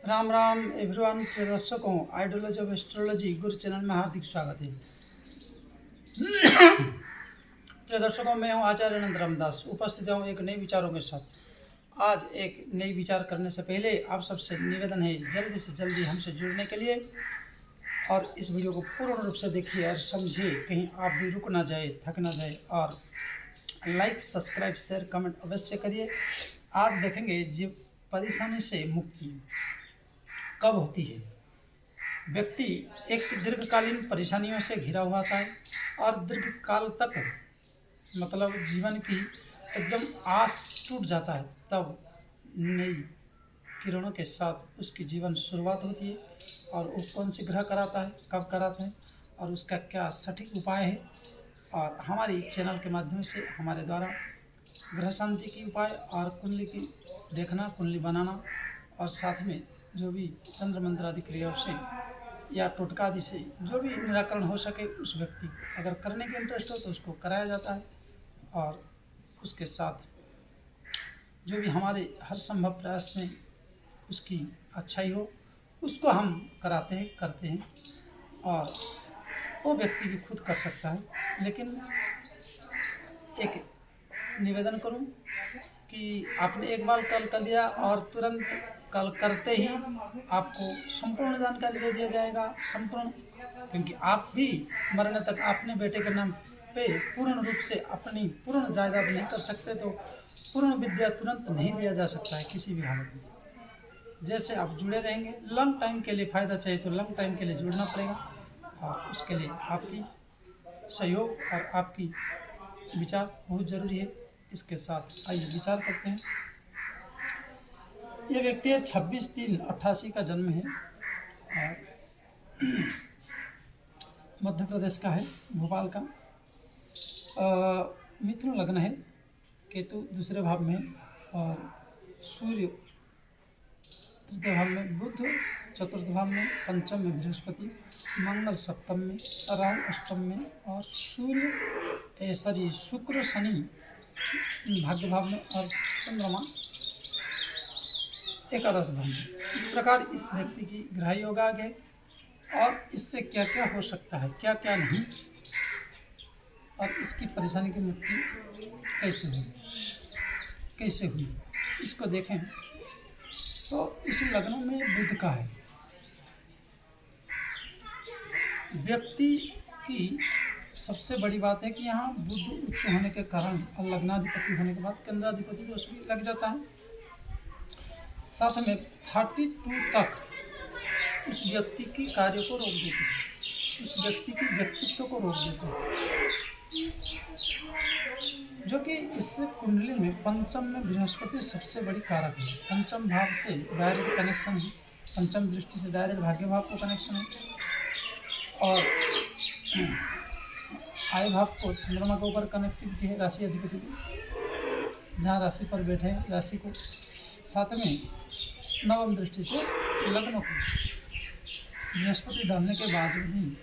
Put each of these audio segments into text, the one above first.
Ram Ram everyone. प्रिय दर्शकों, ideology of astrology Guru channel में हार्दिक स्वागत है। प्रिय दर्शकों, मैं हूं आचार्य अनंत रामदास, उपस्थित हूं एक नए विचारों के साथ। आज एक नई विचार करने से पहले आप सबसे निवेदन है जल्दी से जल्दी हमसे जुड़ने के लिए, और इस वीडियो को पूर्ण रूप से देखिए और समझिए, कहीं आप भी रुक ना जाए, थक ना जाए। और लाइक, सब्सक्राइब, शेयर, कमेंट अवश्य करिए। आज देखेंगे जीव परेशानी से मुक्ति कब होती है। व्यक्ति एक दीर्घकालीन परेशानियों से घिरा हुआ था और दीर्घकाल तक मतलब जीवन की एकदम आस टूट जाता है, तब नई किरणों के साथ उसकी जीवन शुरुआत होती है। और वो कौन सी ग्रह कराता है, कब कराता है और उसका क्या सटीक उपाय है, और हमारी चैनल के माध्यम से हमारे द्वारा ग्रह शांति की उपाय और कुंडली की देखना, कुंडली बनाना, और साथ में जो भी तंत्र मंत्र आदि क्रियाओं से या टोटका आदि से जो भी निराकरण हो सके, उस व्यक्ति को अगर करने के इंटरेस्ट हो तो उसको कराया जाता है। और उसके साथ जो भी हमारे हर संभव प्रयास में उसकी अच्छाई हो, उसको हम कराते हैं, करते हैं। और वो व्यक्ति भी खुद कर सकता है, लेकिन एक निवेदन करूं कि आपने एक बार कॉल कर लिया और तुरंत कॉल करते ही आपको संपूर्ण जानकारी दे दिया जाएगा, संपूर्ण, क्योंकि आप भी मरने तक अपने बेटे के नाम पे पूर्ण रूप से अपनी पूर्ण जायदाद नहीं कर सकते, तो पूर्ण विद्या तुरंत नहीं दिया जा सकता है किसी भी हालत में। जैसे आप जुड़े रहेंगे, लॉन्ग टाइम के लिए फ़ायदा चाहिए तो लॉन्ग टाइम के लिए जुड़ना पड़ेगा, और उसके लिए आपकी सहयोग और आपकी विचार बहुत ज़रूरी है। इसके साथ आइए विचार करते हैं। ये व्यक्ति है 26/3/88 का जन्म है, और मध्य प्रदेश का है, भोपाल का। मिथुन लग्न है, केतु दूसरे भाव में है, और सूर्य तृतीय भाव में, बुध चतुर्थ भाव में, पंचम में बृहस्पति, मंगल सप्तम में, राहु अष्टम में, और सूर्य शुक्र शनि भाग्य भाव में, और चंद्रमा एकादश भाव में। इस प्रकार इस व्यक्ति की ग्रह योग आ गए, और इससे क्या क्या हो सकता है, क्या क्या नहीं, और इसकी परेशानी की मुक्ति कैसे हुई इसको देखें। तो इस लग्न में बुध का है। व्यक्ति की सबसे बड़ी बात है कि यहाँ बुध उच्च होने के कारण और लग्नाधिपति होने के बाद केंद्राधिपति दोष भी लग जाता है। साथ में 32 तक उस व्यक्ति की कार्य को रोक देते हैं, उस व्यक्ति की व्यक्तित्व को रोक देते हैं, जो कि इस कुंडली में पंचम में बृहस्पति सबसे बड़ी कारक है। पंचम भाव से डायरेक्ट कनेक्शन है, पंचम दृष्टि से डायरेक्ट भाग्य भाव को कनेक्शन है, और आय भाव को चंद्रमा के ऊपर कनेक्टिविटी है, राशि अधिपति की, जहाँ राशि पर बैठे हैं राशि को। साथ में नवम दृष्टि से लग्न को बृहस्पति डालने के बाद भी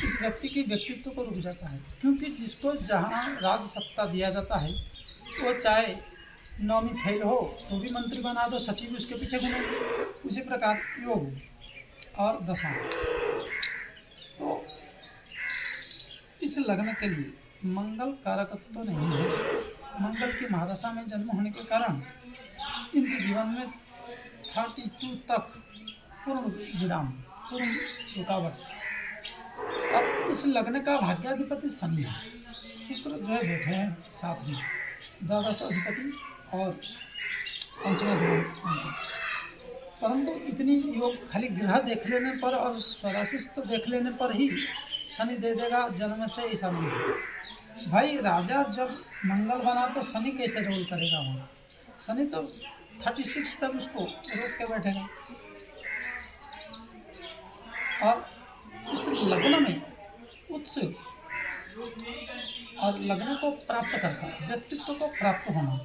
इस व्यक्ति के व्यक्तित्व को रुक जाता है, क्योंकि जिसको जहाँ राज सत्ता दिया जाता है, वो चाहे नौवीं फेल हो तो भी मंत्री बना दो, सचिव उसके पीछे घूमेंगे। उसी प्रकार योग और दशा, तो इस लग्न के लिए मंगल कारकत्व तो नहीं है। मंगल की महादशा में जन्म होने के कारण इनके जीवन में 32 तक पूर्ण विराम, पूर्ण रुकावट। अब इस लग्न का भाग्याधिपति शनि है, शुक्र जो है बैठे हैं साथ में, द्वादश अधिपति और पंचम अधिपति। परंतु इतनी योग खाली ग्रह देख लेने पर और स्वराशिस्त देख लेने पर ही शनि दे देगा जन्म से, ऐसा नहीं है भाई। राजा जब मंगल बना तो शनि कैसे रोल करेगा वहाँ? शनि तो 36 तक उसको रोक के बैठेगा। और इस लग्न में उच्च और लग्न को प्राप्त करता है, व्यक्तित्व को प्राप्त होना,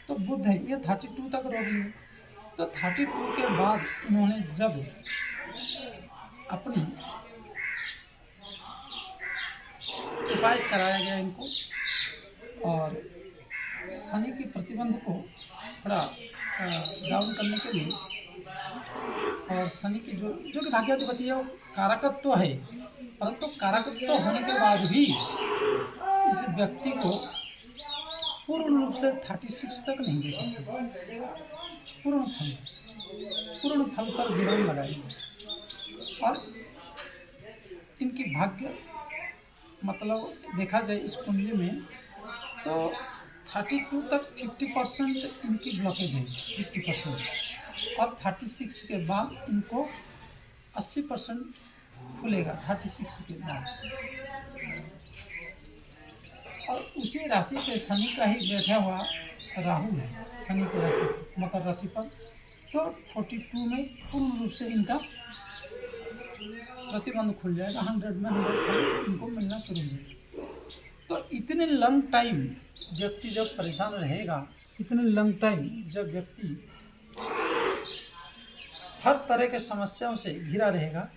तो बुध है, ये 32 तक रोक लिए। तो 32 के बाद इन्होंने जब अपनी उपाय कराया गया इनको, और शनि की प्रतिबंध को थोड़ा डाउन करने के लिए और शनि की जो जो कि भाग्याधिपति है वो कारकत्व तो है, परंतु कारकत्व तो होने के बाद भी इस व्यक्ति को पूर्ण रूप से 36 तक नहीं दे सकते। पूर्ण फल, पूर्ण फल पर विराम लगाएंगे। और इनकी भाग्य मतलब देखा जाए इस कुंडली में तो 32 तक 50% इनकी ब्लॉकेज है, 50%, और 36 के बाद इनको 80% खुलेगा 36 के बाद। और उसी राशि पे शनि का ही बैठा हुआ राहु है, शनि की राशि मकर राशि पर, तो 42 में पूर्ण रूप से इनका प्रतिबंध खुल जाएगा, 100 में 100 इनको मिलना शुरू हो जाएगा। तो इतने लंग टाइम व्यक्ति जब परेशान रहेगा, इतने लंग टाइम जब व्यक्ति हर तरह के समस्याओं से घिरा रहेगा,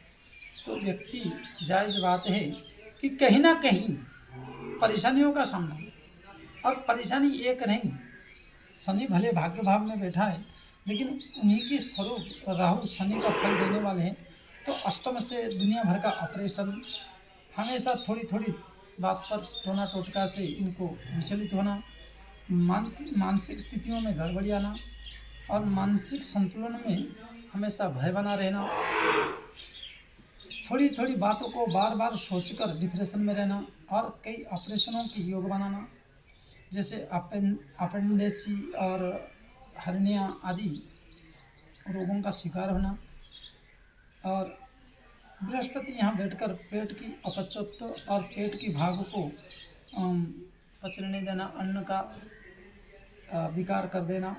तो व्यक्ति जायज़ बात है कि कहीं ना कहीं परेशानियों का सामना। और परेशानी एक नहीं, शनि भले भाग्य भाव में बैठा है, लेकिन उन्हीं की स्वरूप राहु शनि का फल देने वाले हैं। तो अष्टम से दुनिया भर का ऑपरेशन, हमेशा थोड़ी थोड़ी बात पर टोना टोटका से इनको विचलित होना, मानसिक स्थितियों में गड़बड़ी आना, और मानसिक संतुलन में हमेशा भय बना रहना, थोड़ी थोड़ी बातों को बार बार सोचकर डिप्रेशन में रहना, और कई ऑपरेशनों की योग बनाना, जैसे अपेंडिक्स और हर्निया आदि रोगों का शिकार होना। और बृहस्पति यहाँ बैठकर पेट की अपचत्व और पेट की भाग को पचने नहीं देना, अन्न का विकार कर देना।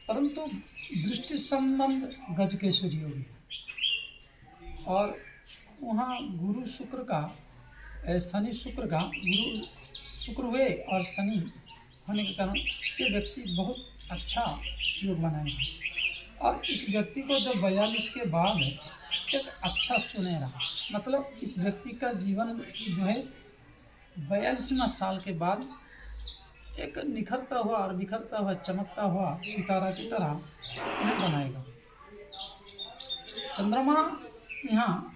परंतु दृष्टि संबंध गजकेश्वरी होगी, और वहाँ गुरु शुक्र का शनि शुक्र का गुरु शुक्र हुए और शनि होने के कारण ये व्यक्ति बहुत अच्छा योग बनाएगा। और इस व्यक्ति को जब 42 के बाद एक अच्छा सुनहरा, मतलब इस व्यक्ति का जीवन जो है 42वां साल के बाद एक निखरता हुआ और बिखरता हुआ चमकता हुआ सितारा की तरह उन्हें बनाएगा। चंद्रमा यहाँ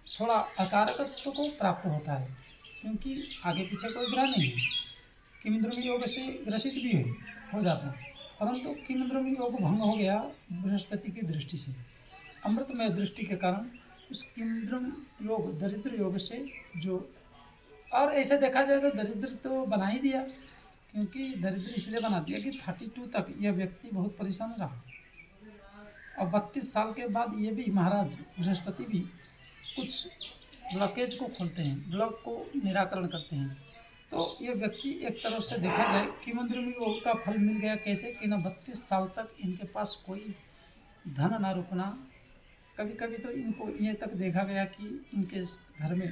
थोड़ा अकारकत्व को प्राप्त होता है, क्योंकि आगे पीछे कोई ग्रह नहीं है, किमिंद्रमी योग से ग्रसित भी हो जाता है, परंतु किमिंद्रमी योग भंग हो गया बृहस्पति की दृष्टि से, अमृतमय दृष्टि के कारण उस किमिंद्रम योग दरिद्र योग से जो, और ऐसे देखा जाए तो दरिद्र तो बना ही दिया, क्योंकि दरिद्र इसलिए बना दिया कि 32 तक यह व्यक्ति बहुत परेशान रहा, और 32 साल के बाद ये भी महाराज बृहस्पति भी कुछ ब्लॉकेज को खोलते हैं, ब्लॉक को निराकरण करते हैं। तो ये व्यक्ति एक तरफ से देखा जाए कि किमिंद्रमी योग का फल मिल गया कैसे कि ना 32 साल तक इनके पास कोई धन ना रुकना। कभी कभी तो इनको ये तक देखा गया कि इनके घर में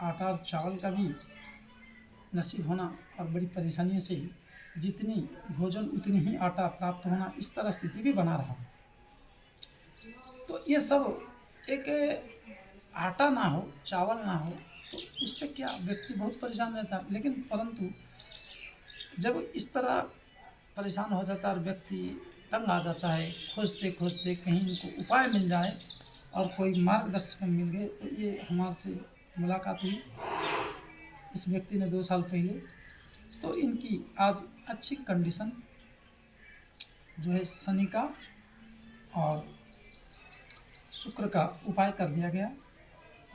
आटा और चावल का भी नसीब होना, और बड़ी परेशानियों से जितनी भोजन उतनी ही आटा प्राप्त होना, इस तरह स्थिति भी बना रहा। तो ये सब एक आटा ना हो, चावल ना हो, तो उससे क्या व्यक्ति बहुत परेशान रहता है। लेकिन परंतु जब इस तरह परेशान हो जाता है और व्यक्ति तंग आ जाता है, खोजते खोजते कहीं इनको उपाय मिल जाए और कोई मार्गदर्शक मिल गए, तो ये हमारे से मुलाकात हुई इस व्यक्ति ने 2 साल पहले। तो इनकी आज अच्छी कंडीशन जो है शनि का और शुक्र का उपाय कर दिया गया,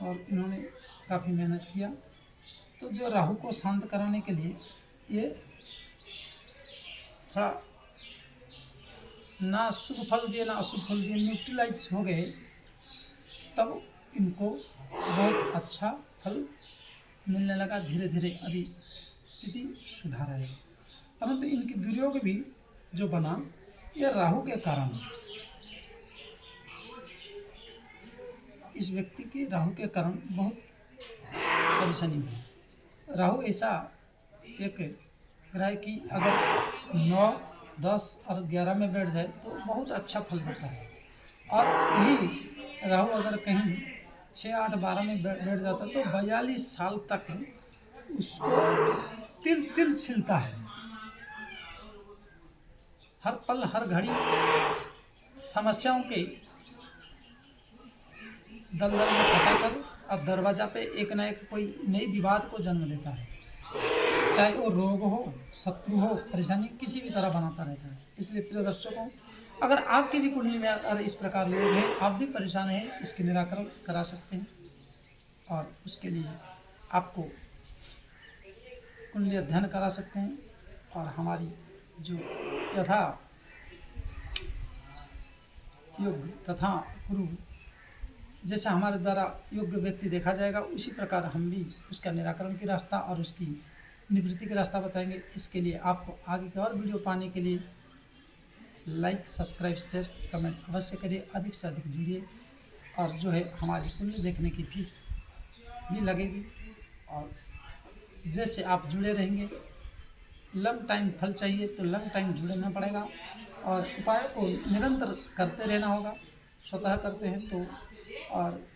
और इन्होंने काफ़ी मेहनत किया। तो जो राहु को शांत कराने के लिए ये थोड़ा ना शुभ फल दिए ना अशुभ फल दिए, न्यूट्रलाइज हो गए, तब इनको बहुत अच्छा फल मिलने लगा। धीरे धीरे अभी स्थिति सुधार है, परंतु इनकी दुर्योग भी जो बना यह राहु के कारण, इस व्यक्ति की राहु के कारण बहुत परेशानी हुई। राहु ऐसा एक ग्रह की अगर 9, 10 और 11 में बैठ जाए तो बहुत अच्छा फल देता है, और यही राहु अगर कहीं 6, 8, 12 में बैठ जाता तो 42 साल तक उसको तिल तिल छिलता है। हर पल हर घड़ी समस्याओं के दलदल में फंसाकर अब दरवाजा पे एक न एक कोई नई विवाद को जन्म देता है, चाहे वो रोग हो, शत्रु हो, परेशानी किसी भी तरह बनाता रहता है। इसलिए प्रिय दर्शकों, अगर आपकी भी कुंडली में अगर इस प्रकार योग है, आप भी परेशान हैं, इसके निराकरण करा सकते हैं। और उसके लिए आपको कुंडली अध्ययन करा सकते हैं और हमारी जो यथा योग तथा गुरु जैसा हमारे द्वारा योग्य व्यक्ति देखा जाएगा, उसी प्रकार हम भी उसका निराकरण की रास्ता और उसकी निवृत्ति का रास्ता बताएंगे। इसके लिए आपको आगे के और वीडियो पाने के लिए लाइक, सब्सक्राइब, शेयर, कमेंट अवश्य करिए, अधिक से अधिक जुड़िए। और जो है हमारी कुंडली देखने की फीस भी लगेगी, और जैसे आप जुड़े रहेंगे, लंग टाइम फल चाहिए तो लंग टाइम जुड़ना पड़ेगा और उपाय को निरंतर करते रहना होगा। स्वतः करते हैं तो, और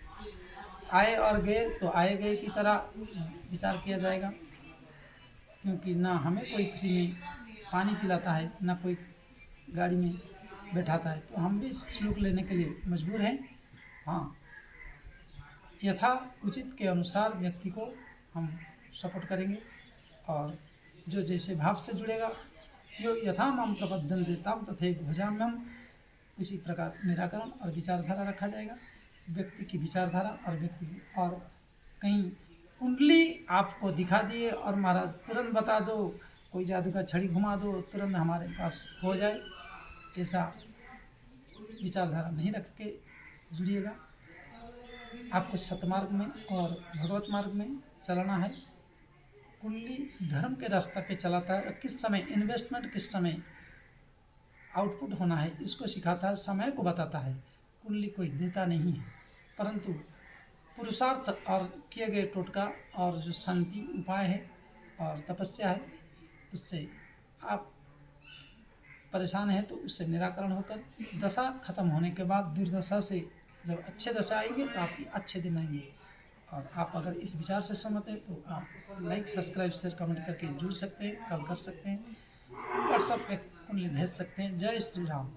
आए और गए तो आए गए की तरह विचार किया जाएगा, क्योंकि ना हमें कोई फ्री में पानी पिलाता है, ना कोई गाड़ी में बैठाता है, तो हम भी शुल्क लेने के लिए मजबूर हैं। हाँ, यथा उचित के अनुसार व्यक्ति को हम सपोर्ट करेंगे, और जो जैसे भाव से जुड़ेगा, यो यथा माम प्रबद्धन देताम तथैव भजाम्यहम्, इसी प्रकार निराकरण और विचारधारा रखा जाएगा। व्यक्ति की विचारधारा और व्यक्ति की, और कहीं कुंडली आपको दिखा दिए और महाराज तुरंत बता दो, कोई जादू का छड़ी घुमा दो तुरंत हमारे पास हो जाए, ऐसा विचारधारा नहीं रख के जुड़िएगा। आपको सतमार्ग में और भगवत मार्ग में चलना है। कुंडली धर्म के रास्ते पे चलाता है, किस समय इन्वेस्टमेंट, किस समय आउटपुट होना है, इसको सिखाता है, समय को बताता है। कुंडली कोई देता नहीं है, परंतु पुरुषार्थ और किए गए टोटका और जो शांति उपाय है और तपस्या है, उससे आप परेशान हैं तो उससे निराकरण होकर दशा खत्म होने के बाद दुर्दशा से जब अच्छे दशा आएंगे तो आपकी अच्छे दिन आएंगे। और आप अगर इस विचार से सहमत हैं तो आप लाइक, सब्सक्राइब, शेयर, कमेंट करके जुड़ सकते हैं, कॉल कर सकते हैं, व्हाट्सएप पे कुंडली भेज सकते हैं। जय श्री राम।